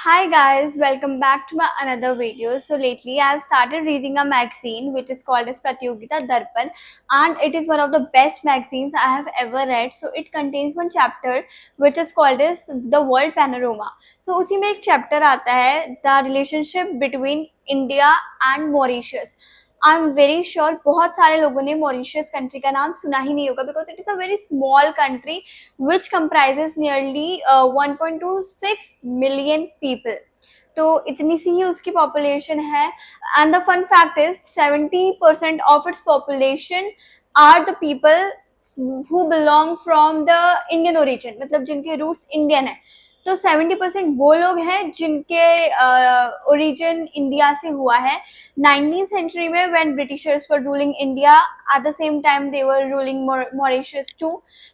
Hi guys, welcome back to my another video. So lately I have started reading a magazine which is called as Pratyogita Darpan, and it is one of the best magazines I have ever read. So it contains one chapter which is called as the World Panorama. So उसी में एक chapter आता है the relationship between India and Mauritius. I am very sure बहुत सारे लोगों ने Mauritius country का नाम सुना ही नहीं होगा because it is a very small country which comprises nearly 1.26 million people. तो इतनी सी ही उसकी पॉपुलेशन है and the fun fact is 70% of its population are the people who belong from the Indian origin, मतलब जिनके रूट्स इंडियन है. तो 70% वो लोग हैं जिनके ओरिजिन इंडिया से हुआ है. 19th सेंचुरी में when britishers were ruling India, at the same time they were ruling Mauritius too.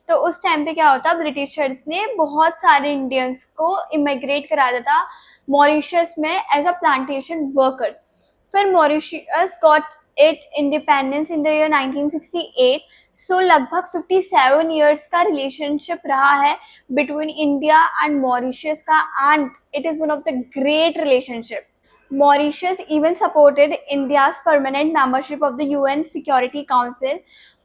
तो उस टाइम पे क्या होता, ब्रिटिशर्स ने बहुत सारे इंडियंस को इमिग्रेट करा दिया था मॉरिशस में एज अ प्लांटेशन वर्कर्स. फिर Mauritius got it independence in the year 1968. सो लगभग 57 ईयर्स का रिलेशनशिप रहा है बिटवीन इंडिया एंड मॉरिशस का, and it is one of the great relationships. Mauritius even supported India's permanent membership of the UN Security Council.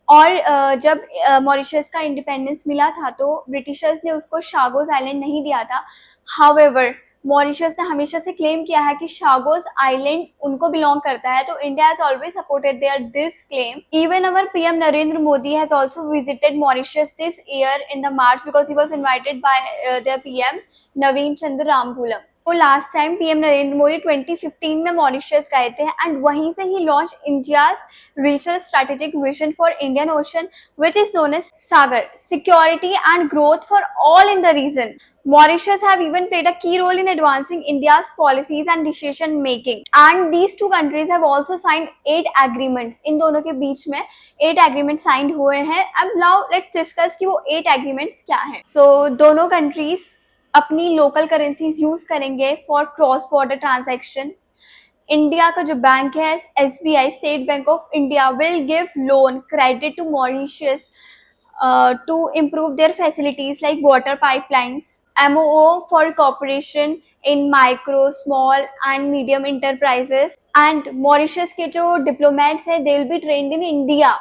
और जब Mauritius का independence मिला था तो ब्रिटिशर्स ने उसको शागोज आइलैंड नहीं दिया था. हाउएवर मॉरिशस ने हमेशा से क्लेम किया है कि शागोज आइलैंड उनको बिलोंग करता है. तो India has always supported their this claim. Even our PM Narendra Modi has also visited Mauritius this year in the March because he was invited by their PM Navin Chandra Ramgoolam. तो last time PM Narendra Modi 2015 में Mauritius गए थे and वहीं से ही launch India's regional strategic vision for Indian Ocean which is known as Sagar, security and growth for all in the reason. Mauritius have even played a key role in advancing India's policies and decision making. And these two countries have also signed 8 agreements. इन दोनों के बीच में 8 agreements signed हुए हैं. अब now let's discuss कि वो 8 agreements क्या हैं. So दोनों countries अपनी लोकल करेंसीज यूज करेंगे for cross border transaction. India का जो बैंक है SBI, state bank of India, will give loan credit to Mauritius to improve their facilities like water pipelines, MOO for cooperation in micro, small and medium enterprises. And Mauritius के जो diplomats हैं they will be trained in India.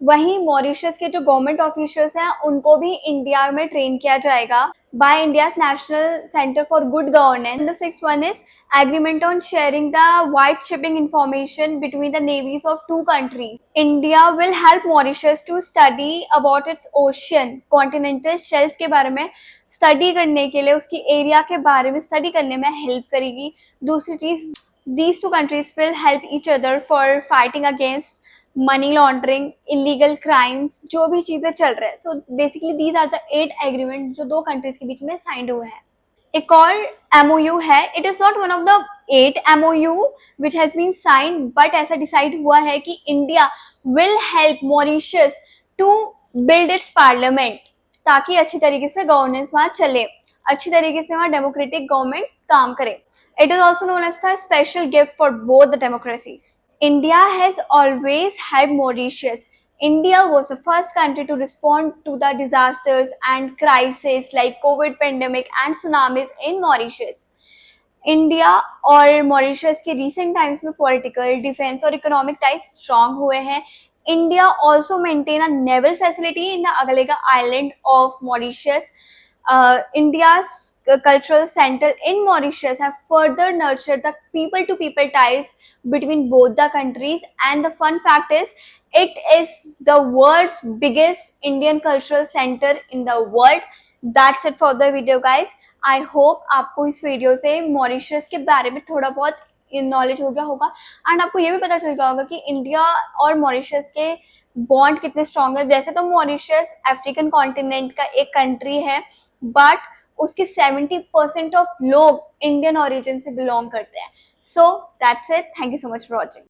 वहीं Mauritius के जो government officials हैं उनको भी India में ट्रेन किया जाएगा by India's national centre for good governance. The sixth one is agreement on sharing the wide shipping information between the navies of two countries. India will help Mauritius to study about its ocean continental shelf के बारे में study करने के लिए, उसकी area के बारे में स्टडी करने में हेल्प करेगी. दूसरी चीज, these two countries will help each other for fighting against money laundering, illegal crimes, जो भी चीजें चल रहे हैं. So basically these are the 8 agreement जो दो कंट्रीज के बीच में साइंड हुए हैं. एक और MOU है, it is not one of the 8 MOU which has been signed, but ऐसा डिसाइड हुआ है कि India will help Mauritius to build its parliament ताकि अच्छी तरीके से गवर्नेंस वहाँ चले, अच्छी तरीके से वहाँ डेमोक्रेटिक गवर्नमेंट काम करे. It is also known as the special gift for both the democracies. India has always helped Mauritius. India was the first country to respond to the disasters and crises like COVID pandemic and tsunamis in Mauritius. India और Mauritius के recent times में political, defence और economic ties strong हुए हैं. India also maintain a naval facility in the अगलेगा island of Mauritius. India's cultural center in Mauritius have further nurtured the people-to-people ties between both the countries. And the fun fact is, it is the world's biggest Indian cultural center in the world. That's it for the video, guys. I hope आपको इस video से Mauritius के बारे में थोड़ा बहुत knowledge हो गया होगा एंड आपको ये भी पता चल गया होगा कि इंडिया और मॉरिशस के बॉन्ड कितने स्ट्रॉन्ग है. वैसे तो मॉरिशस अफ्रीकन कॉन्टिनेंट का एक कंट्री है, बट उसके 70% ऑफ लोग इंडियन ओरिजिन से बिलोंग करते हैं. So that's it. Thank you so much for watching.